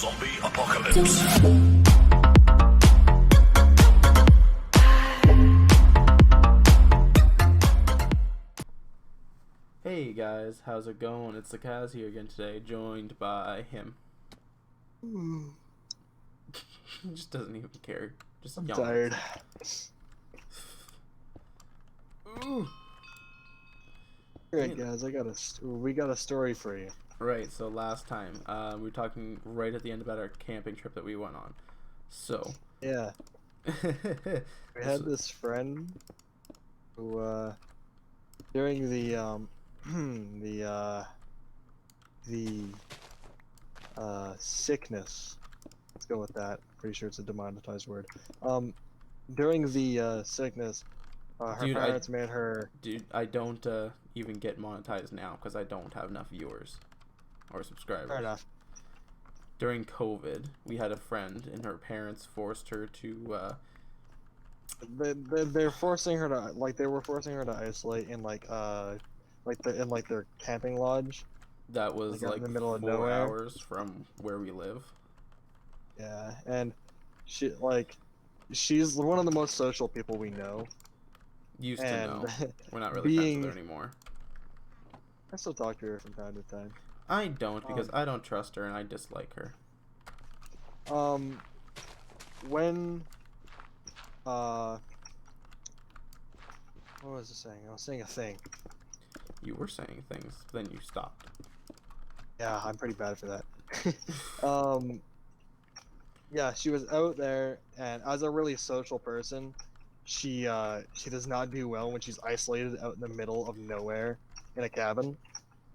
Zombie apocalypse. Hey guys, how's it going? It's the Kaz here again today, joined by him. He just doesn't even care. Just I'm yawns. tired. Ooh. Alright guys, we got a story for you. Right, so last time, we were talking right at the end about our camping trip that we went on. So. Yeah, we had this friend who, during the, sickness, let's go with that, pretty sure it's a demonetized word, during the, sickness, her Dude, parents made her... Dude, I don't, even get monetized now, because I don't have enough viewers. Or subscribers. Fair enough. During COVID, we had a friend, and her parents forced her to, They're forcing her to, like, they were forcing her to isolate in, in their camping lodge. that was, Out like, in the middle of 4 nowhere. hours from where we live. Yeah, and she's one of the most social people we know. Used to And know. We're not really friends with her anymore. I still talk to her from time to time. I don't, because I don't trust her and I dislike her. When what was I saying? I was saying a thing. You were saying things, then you stopped. Yeah, I'm pretty bad for that. Yeah, she was out there, and as a really social person, she does not do well when she's isolated out in the middle of nowhere in a cabin.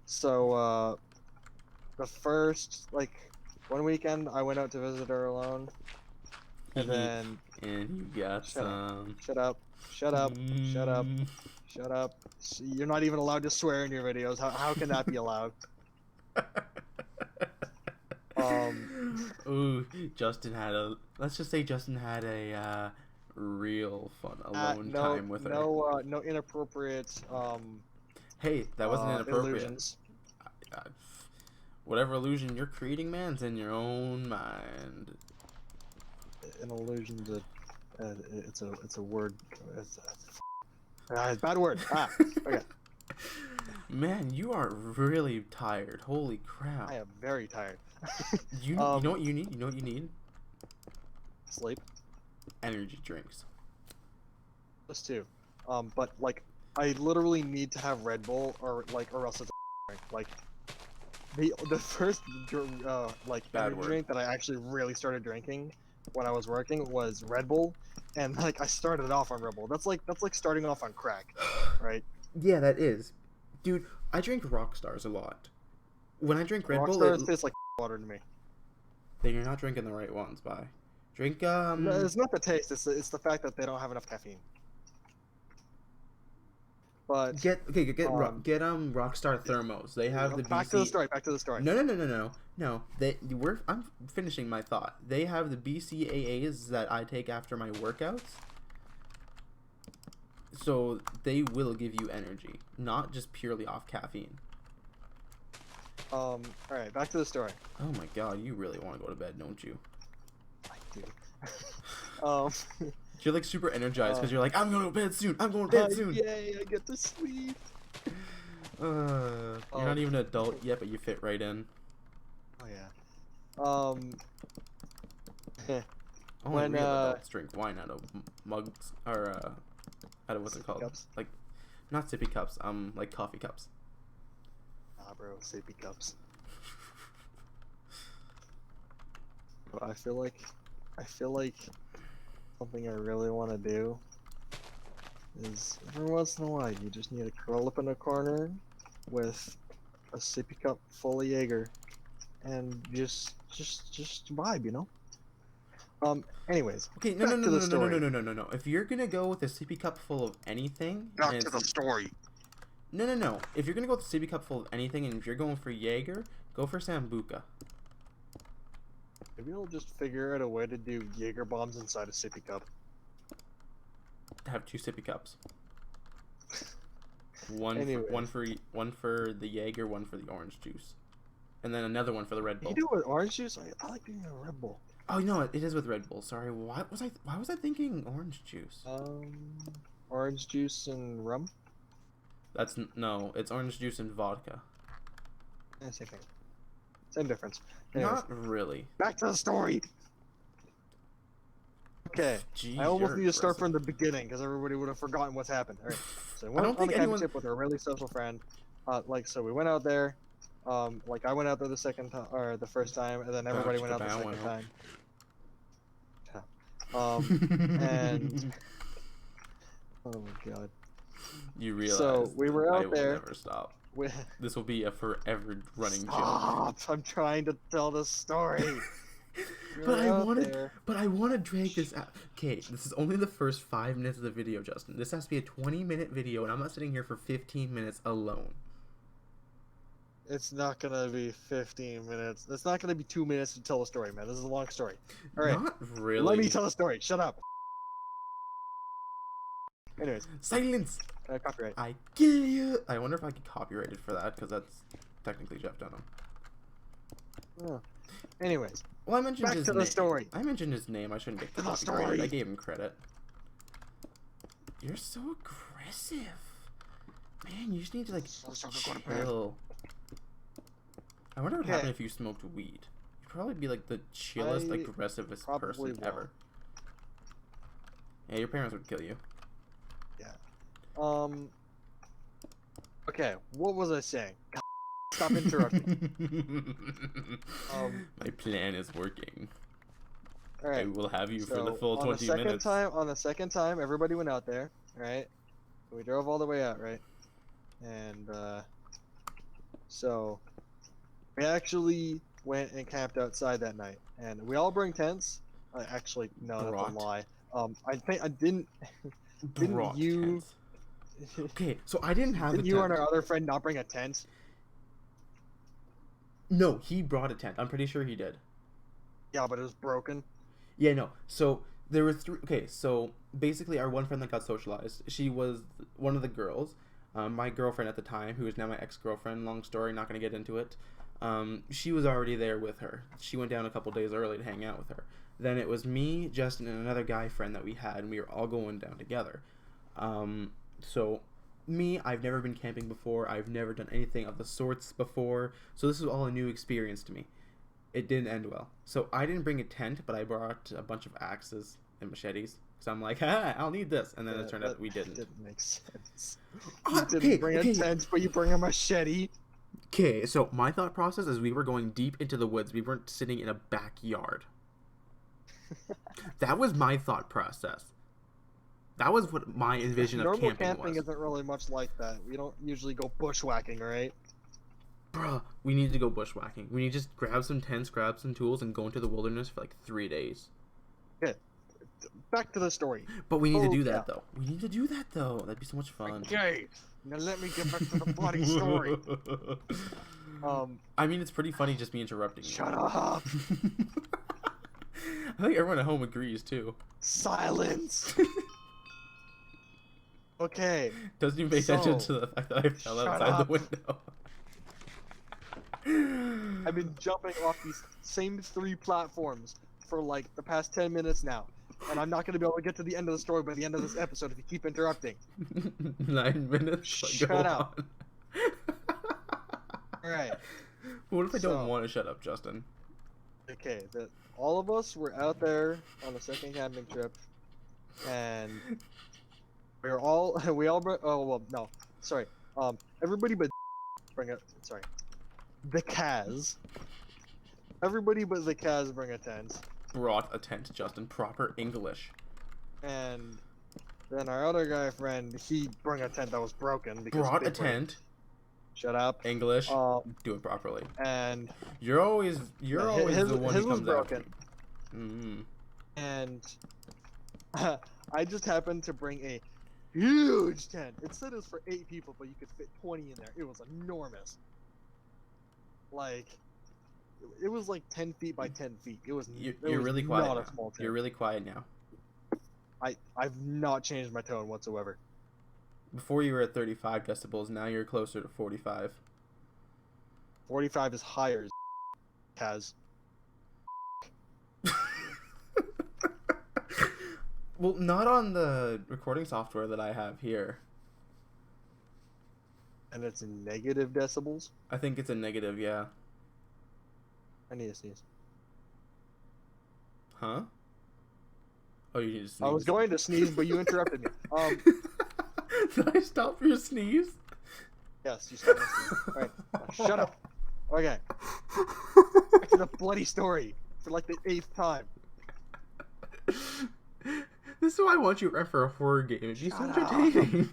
So the first one weekend I went out to visit her alone, and then And you got some. shut up, shut up, shut up, shut up. You're not even allowed to swear in your videos. How can that be allowed? Ooh, let's just say Justin had a real fun alone time with her. No inappropriate Hey, that wasn't inappropriate. illusions. Whatever illusion you're creating, man's in your own mind. An illusion to it's a word. Bad word. Okay. Man, you are really tired. Holy crap. I am very tired. You know what you need? You know what you need? Sleep. Energy drinks. Those two. But I literally need to have Red Bull or else it's a drink. Like the first Bad energy word. drink that I actually really started drinking when I was working was Red Bull, and I started off on Red Bull. That's like starting off on crack, right? Yeah, that is. Dude, I drink Rockstars a lot. When I drink Red Bull, Rockstars tastes like water to me. then you're not drinking the right ones, bye. Drink, No, it's not the taste. It's the fact that they don't have enough caffeine. But get Rockstar Thermos. They have the back to the story. Back to the story. No. I'm finishing my thought. They have the BCAAs that I take after my workouts. So they will give you energy, not just purely off caffeine. All right, back to the story. Oh my god, you really want to go to bed, don't you? I do. You're like super energized because you're like, I'm going to bed soon. I'm going to bed soon. Yay! I get to sleep. You're not even an adult yet, but you fit right in. Oh yeah. Only real adults drink wine out of mugs or out of what's it called? Cups? Like, not sippy cups. Like coffee cups. Nah, bro, sippy cups. But I feel like something I really want to do is every once in a while you just need to curl up in a corner with a sippy cup full of Jaeger and just vibe, you know. Anyways. Okay, no. If you're gonna go with a sippy cup full of anything, Back to the story. No. If you're gonna go with a sippy cup full of anything, and if you're going for Jaeger, go for Sambuca. Maybe I'll just figure out a way to do Jaeger bombs inside a sippy cup. Have 2 sippy cups. One Anyways. one for the Jaeger, one for the orange juice. and then another one for the Red You Bull. do it with orange juice? I like doing it with Red Bull. Oh no, it is with Red Bull. Sorry, why was I thinking orange juice? Orange juice and rum? No, it's orange juice and vodka. Same thing. Same difference. Anyways, Not really. back to the story. Okay, Jeez, I almost you're need to start aggressive. from the beginning because everybody would have forgotten what's happened. All right, so I I went don't on think the camping anyone- trip with a really social friend. So we went out there. Like I went out there the second time or the first time, and then everybody went out the second time. And oh my god. You realize So, we were I out will there. never stop. We... This will be a forever running joke. Stop! I'm trying to tell the story. We But were I out wanted, there. but I want to drag this out. Okay, this is only the first 5 minutes of the video, Justin. This has to be a 20-minute video, and I'm not sitting here for 15 minutes alone. It's not gonna be 15 minutes. It's not gonna be 2 minutes to tell a story, man. This is a long story. All right, Not really. let me tell a story. Shut up. Anyways, Silence. copyright. I kill you. I wonder if I get copyrighted for that, because that's technically Jeff Dunham. Oh. Anyways, Well, I mentioned back his to the name. story. I mentioned his name. I shouldn't get To the copyrighted. story. I gave him credit. You're so aggressive. Man, you just need to, like, chill. I wonder what would happen Okay. if you smoked weed. You'd probably be, like, the chillest, I aggressivest probably person won't. ever. Yeah, your parents would kill you. Okay, what was I saying? Stop interrupting. My plan is working. All I right. will have you for So, the full on 20 the second minutes. on the second time, everybody went out there, right? We drove all the way out, right? And so we actually went and camped outside that night, and we all bring tents. Actually, no, that's Brought. a lie. I think I didn't. Didn't Brought you- tents. Okay, so I didn't have Didn't a you tent. and our other friend not bring a tent? No, he brought a tent. I'm pretty sure he did. Yeah, but it was broken. Yeah, no. So there were 3. Okay, so basically, our one friend that got socialized, she was one of the girls. My girlfriend at the time, who is now my ex-girlfriend. Long story, not gonna get into it. She was already there with her. She went down a couple days early to hang out with her. Then it was me, Justin, and another guy friend that we had, and we were all going down together. So me, I've never been camping before. I've never done anything of the sorts before. So this was all a new experience to me. It didn't end well. So I didn't bring a tent, but I brought a bunch of axes and machetes. So I'm like, ha, I'll need this. And then it turned out that we didn't. Didn't make sense. Ah, You didn't bring okay. a tent, but you bring a machete. Okay, so my thought process is we were going deep into the woods. We weren't sitting in a backyard. That was my thought process. That was what my envision of Normal camping camping was. isn't really much like that. We don't usually go bushwhacking, right? Bruh, we need to go bushwhacking. We need to just grab some tents, grab some tools, and go into the wilderness for like 3 days. Back to the story. But we need to Oh, do yeah. that, though. We need to do that, though. That'd be so much fun. Okay, now let me get back to the bloody story. I mean, it's pretty funny just me interrupting you. Shut up. I think everyone at home agrees, too. Silence. Okay, Doesn't even pay attention So, to the fact that I fell shut outside up. the window. I've been jumping off these same 3 platforms for like the past 10 minutes now. And I'm not going to be able to get to the end of the story by the end of this episode if you keep interrupting. 9 minutes. But Shut go up. on. Alright, What if I don't So- want to shut up, Justin? okay, all of us were out there on the second camping trip. And we all brought, oh, well, no, sorry. Everybody but bring a, sorry. The Kaz. Everybody but the Kaz bring a tent. Brought a tent, Justin. Proper English. And then our other guy friend, he brought a tent that was broken. Because Brought they a tent. Shut up. English. Do it properly. and You're always his the one his who was comes broken. after me. And I just happened to bring a huge tent. It said it was for 8 people, but you could fit 20 in there. It was enormous. Like, it was like 10 feet by 10 feet. It was. You're it was really quiet Not now. a small tent. You're really quiet now. I've not changed my tone whatsoever. Before you were at 35 decibels, now you're closer to 45. 45 is higher. Kaz. Well, not on the recording software that I have here. And it's in negative decibels. I think it's a negative, yeah. I need to sneeze. Huh? Oh, you need to sneeze. I was going to sneeze, but you interrupted me. Did I stop your sneeze? Yes, you started to sneeze. Alright, shut up. Okay. Back to the bloody story for like the 8th time. This is why I want you to run for a horror game. It'd be so Shut up. entertaining.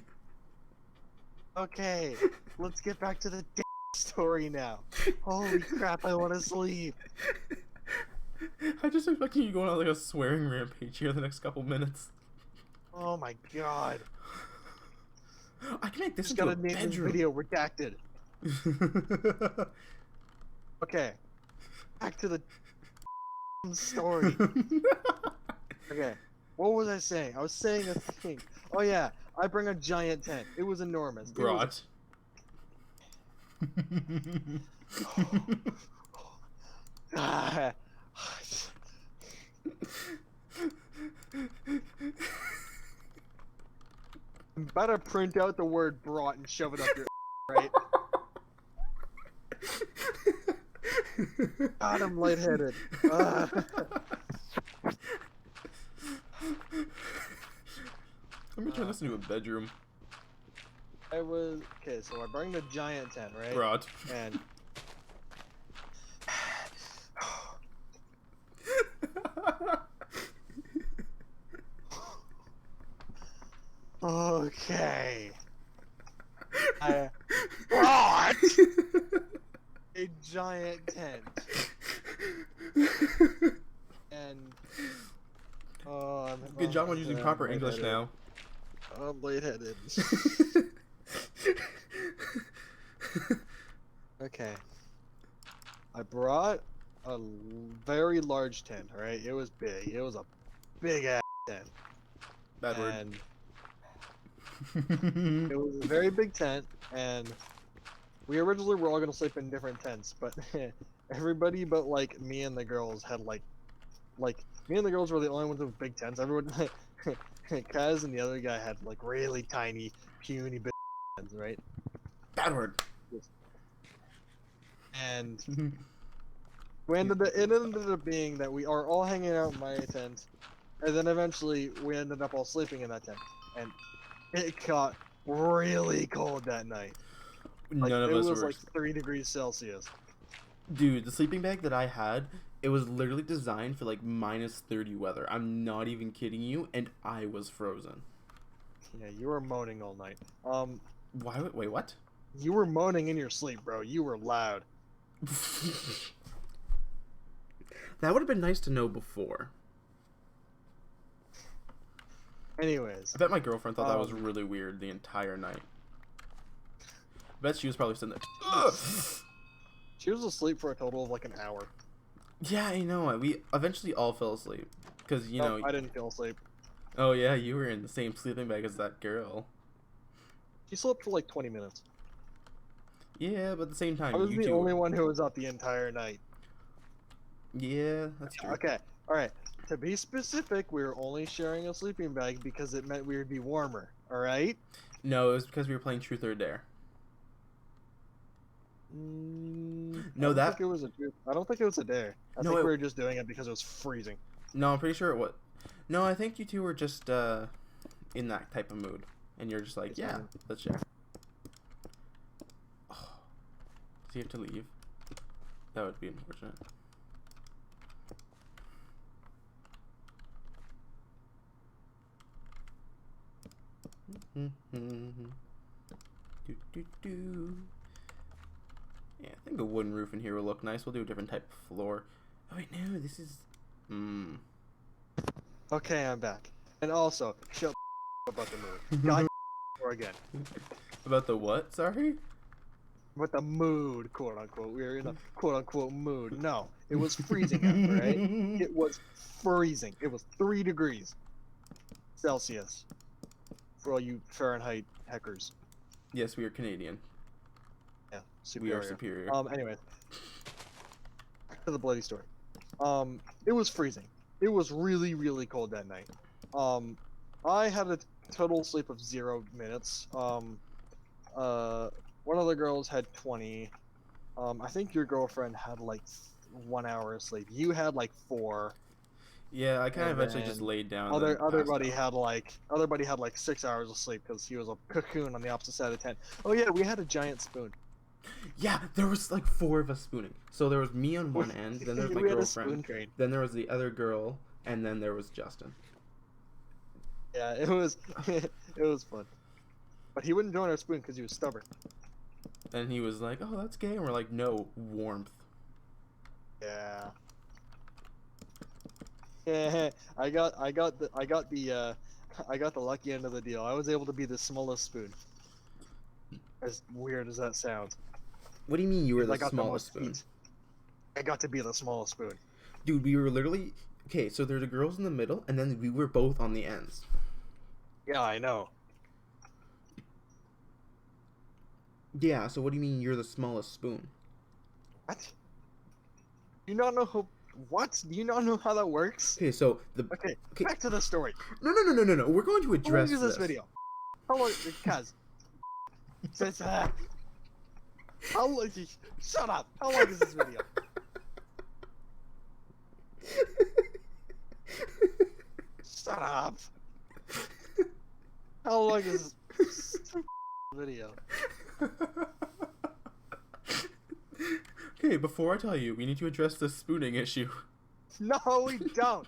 Okay, let's get back to the story now. Holy crap, I want to sleep. I just expecting you going on like a swearing rampage here the next couple minutes. Oh my god. I can make this Just into gotta a name this bedroom. video redacted. Okay, back to the story. Okay, what was I saying? I was saying a thing. Oh yeah, I bring a giant tent. It was enormous. It was- Brought. Ah. I'm about to print out the word brought and shove it up your right? God, I'm lightheaded. Let me turn this into a bedroom. I was okay, so I bring the giant tent, right? Brought. And okay, I brought a giant tent, and Good job on using proper English now. I'm lightheaded. Okay. I brought a very large tent, right? It was big. It was a big ass tent. Bad word. And it was a very big tent, and we originally were all gonna sleep in different tents, but everybody but like me and the girls had like me and the girls were the only ones with big tents. Everyone Kaz and the other guy had like really tiny, puny big tents, right? Bad word. And it ended up being that we are all hanging out in my tent, and then eventually we ended up all sleeping in that tent, and it got really cold that night. Like, None of it us was were. like 3 degrees Celsius. Dude, the sleeping bag that I had, it was literally designed for like -30 weather. I'm not even kidding you, and I was frozen. Yeah, you were moaning all night. Why? Wait, what? You were moaning in your sleep, bro. You were loud. That would have been nice to know before. Anyways, I bet my girlfriend thought that was really weird the entire night. I bet she was probably sitting there. Ugh! she was asleep for a total of like an hour. Yeah, I know. We eventually all fell asleep because you know. I didn't feel asleep. Oh yeah, you were in the same sleeping bag as that girl. She slept for like 20 minutes. Yeah, but at the same time, I was you the two. only one who was up the entire night. Yeah, that's true. Okay, alright. To be specific, we were only sharing a sleeping bag because it meant we would be warmer, alright? No, it was because we were playing Truth or Dare. No, No, I don't that- think it was a dare. I don't think it was a dare. I No, think it- we were just doing it because it was freezing. No, I'm pretty sure it was. No, I think you two were just in that type of mood, and you're just like, Yes, yeah, man. let's share. Oh, does he have to leave? That would be unfortunate. Do, do, do. Yeah, I think a wooden roof in here will look nice. We'll do a different type of floor. Oh wait, no, this is. Okay, I'm back. And also, shut about the mood. God or again. About the what? Sorry. About the mood, quote unquote. We were in a quote unquote mood. No, it was freezing out, right? It was freezing. It was 3 degrees Celsius. For all you Fahrenheit hackers. Yes, we are Canadian. Yeah, We superior. are superior. Anyways. to the bloody story. It was freezing. It was really, really cold that night. I had a total sleep of 0 minutes. One of the girls had 20. I think your girlfriend had like 1 hour of sleep. You had like 4. Yeah, I kind of And eventually just then laid down. And then Everybody passed had like 6 hours of sleep because he was a cocoon on the opposite side of the tent. Oh yeah, we had a giant spoon. out. Yeah, there was like 4 of us spooning. So there was me on one end, then there was my We had a spoon girlfriend, train. then there was the other girl, and then there was Justin. Yeah, it was it was fun. But he wouldn't join our spoon because he was stubborn. And he was like, "Oh, that's gay," and we're like, "No, warmth." Yeah. Yeah, I got the lucky end of the deal. I was able to be the smallest spoon. As weird as that sounds. What do you mean you were I the got smallest the most spoon? heat. I got to be the smallest spoon. Dude, we were literally okay. So there's the girls in the middle, and then we were both on the ends. Yeah, I know. Yeah. So what do you mean you're the smallest spoon? What? Do you not know how? What? Do you not know how that works? Okay, so the Okay, okay. back to the story. No. We're going to How long address is this video? How long? Kaz. Says how long? Shut up. How long is this video? Shut up. How long is this video? Okay, before I tell you, we need to address the spooning issue. No, we don't.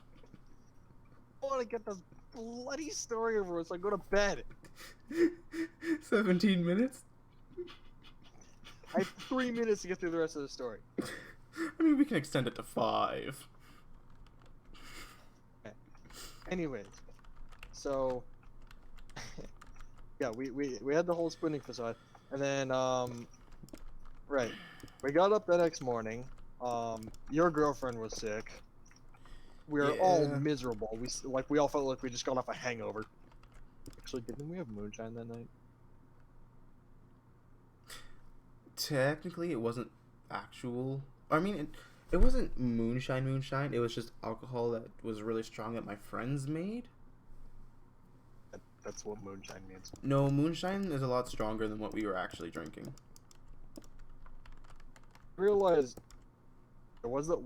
I want to get this bloody story over with so I go to bed. 17 minutes? I have 3 minutes to get through the rest of the story. I mean, we can extend it to 5. Anyways, so yeah, we had the whole spooning facade, and then right, we got up the next morning. Your girlfriend was sick. We were all Yeah. miserable. We all felt like we just got off a hangover. Actually, didn't we have moonshine that night? Technically, it wasn't actual. I mean, it wasn't moonshine. It was just alcohol that was really strong that my friends made. That's what moonshine means. No, moonshine is a lot stronger than what we were actually drinking. Realized there was that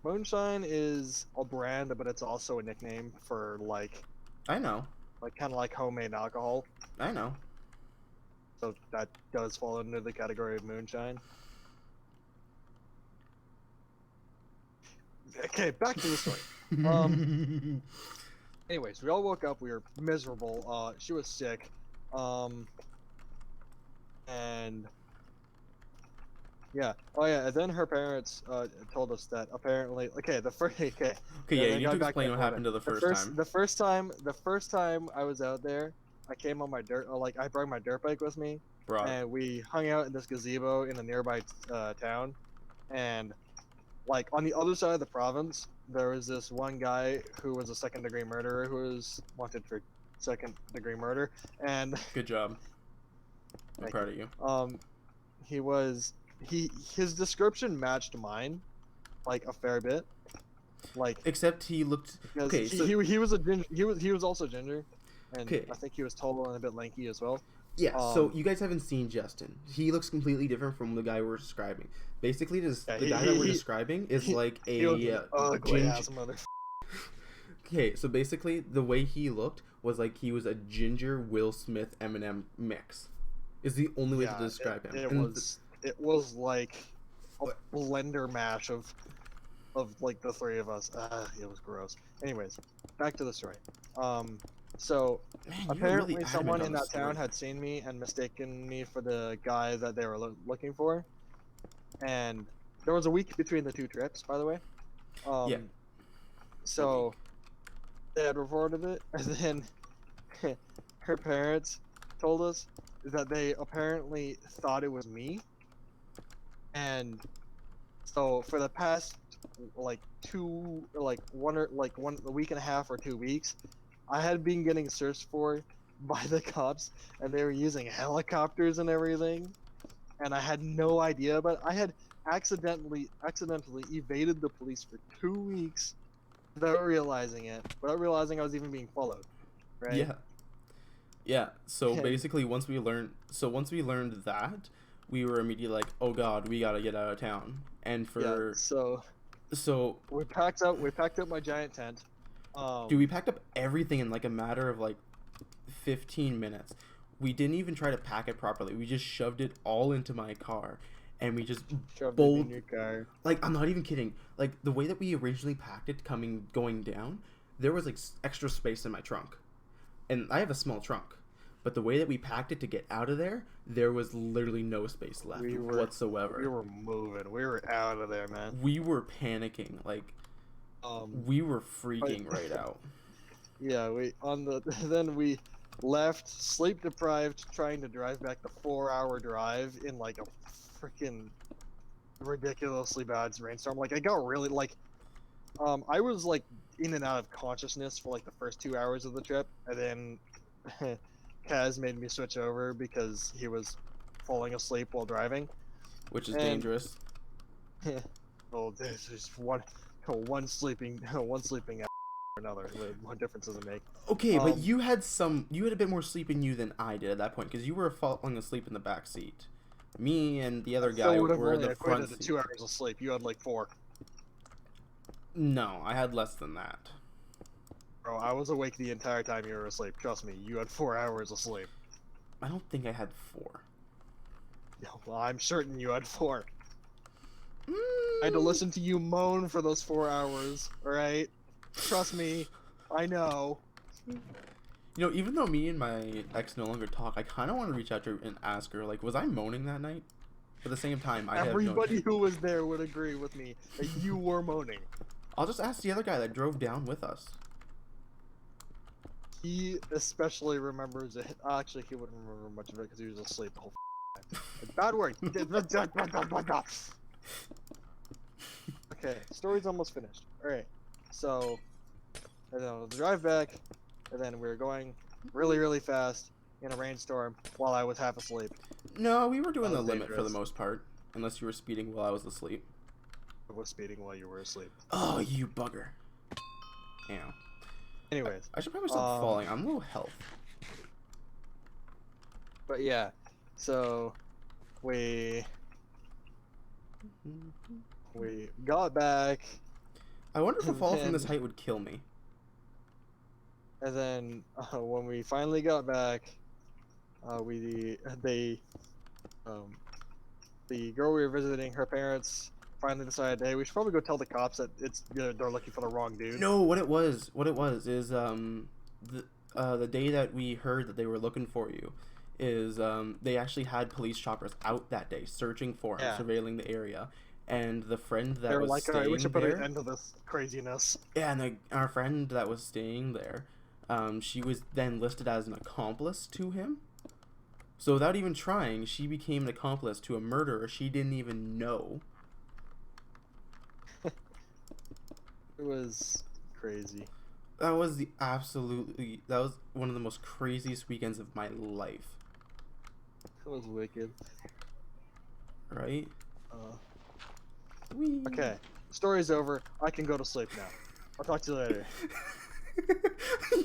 moonshine is a brand, but it's also a nickname for like I know. kind of like homemade alcohol. I know. So that does fall under the category of moonshine. Okay, back to the story. Anyways, we all woke up. We were miserable. She was sick. And yeah. Oh yeah. And then her parents told us that apparently. Okay. The first. Okay. Okay, Yeah, yeah, they you need got to back explain to what happened to the first time. The first time I was out there, I came on my dirt. Like I brought my dirt bike with me, Bro. and we hung out in this gazebo in a nearby town, and like on the other side of the province, there was this one guy who was a second-degree murderer who was wanted for second-degree murder, and Good job. I'm Thank proud of you. his description matched mine, like a fair bit, like Except he looked. because Okay, so he was a ginger, he was also ginger, and Okay. I think he was tall and a bit lanky as well. yeah. So um, you guys haven't seen Justin. He looks completely different from the guy we're describing. Basically, Yeah, the guy that we're describing is like He was a an ugly ginger. ass mother. Okay, so basically, the way he looked was like he was a ginger Will Smith Eminem mix. Is the only way Yeah, to describe him. It And was like a blender mash of like the three of us. It was gross. Anyways, back to the story. So man, you were apparently really adamant someone on in the that town story. had seen me and mistaken me for the guy that they were looking for, and there was a week between the two trips, by the way. Yeah. So they had reported it, and then her parents told us that they apparently thought it was me, and so for the past like a week and a half or 2 weeks, I had been getting searched for by the cops, and they were using helicopters and everything, and I had no idea. But accidentally evaded the police for 2 weeks without realizing it, without realizing I was even being followed. Right? Yeah. Yeah. So And- basically, once we learned that, we were immediately like, "Oh God, we gotta get out of town." And Yeah. so We packed up my giant tent. dude, we packed up everything in like a matter of like 15 minutes. We didn't even try to pack it properly. We just shoved it all into my car, and we just shoved it bold. in your car. Like, I'm not even kidding. Like, the way that we originally packed it going down, there was like extra space in my trunk, and I have a small trunk. But the way that we packed it to get out of there was literally no space left whatsoever. We were moving. We were out of there, man. We were panicking. Like, we were freaking right out. Yeah, then we left sleep deprived, trying to drive back the 4-hour drive in like a freaking ridiculously bad rainstorm. Like I got really like, I was like in and out of consciousness for like the first 2 hours of the trip, and then Kaz made me switch over because he was falling asleep while driving. Which is And- dangerous. Oh, there's just one sleeping after another. What difference does it make? Okay, but Um, you had a bit more sleep in you than I did at that point, because you were falling asleep in the back seat. Me and the other guy So would have were in only the front equated to seat. 2 hours of sleep. You had like 4. No, I had less than that. Bro, I was awake the entire time you were asleep. Trust me, you had 4 hours of sleep. I don't think I had 4. Yeah, well, I'm certain you had 4. Mm. I had to listen to you moan for those 4 hours, alright? Trust me, I know. You know, even though me and my ex no longer talk, I kind of want to reach out to her and ask her, like, was I moaning that night? But at the same time, I have Everybody no... who was there would agree with me that you were moaning. I'll just ask the other guy that drove down with us. He especially remembers it. Actually, he wouldn't remember much of it because he was asleep the whole time. Bad word. Okay, story's almost finished. Alright, so, and then the drive back, and then we were going really, really fast in a rainstorm while I was half asleep. No, we were doing That the was limit for the dangerous. most part. Unless you were speeding while I was asleep. I was speeding while you were asleep. Oh, you bugger. Yeah. Anyways, I should probably stop falling. I'm low health. but yeah, so we got back, I wonder if a fall from this And- height would kill me. and then when we finally got back, the girl we were visiting, her parents finally decided, hey, we should probably go tell the cops that they're looking for the wrong dude. No, what it was is the day that we heard that they were looking for you is they actually had police choppers out that day searching for him, Yeah. surveilling the area, and the friend that They're was like, alright, we staying should put an there, end to this craziness. yeah, and our friend that was staying there, she was then listed as an accomplice to him. So without even trying, she became an accomplice to a murderer she didn't even know. It was crazy. That was one of the most craziest weekends of my life, It was wicked. right? Uh, okay, story's over. I can go to sleep now. I'll talk to you later.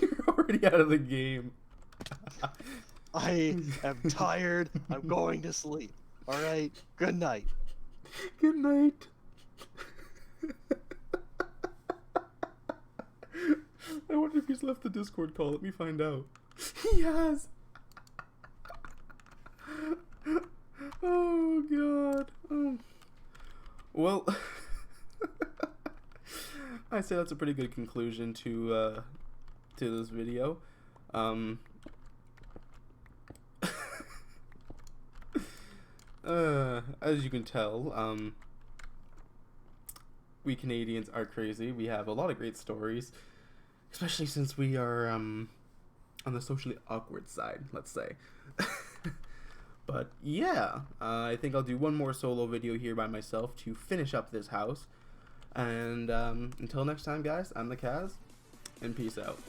You're already out of the game. I am tired. I'm going to sleep. Alright? Good night. Good night. I wonder if he's left the Discord call. Let me find out. He has. Oh god. Oh. Well, I say that's a pretty good conclusion to this video. As you can tell, we Canadians are crazy. We have a lot of great stories, especially since we are on the socially awkward side, let's say. But yeah, I think I'll do one more solo video here by myself to finish up this house. And until next time, guys, I'm the Kaz, and peace out.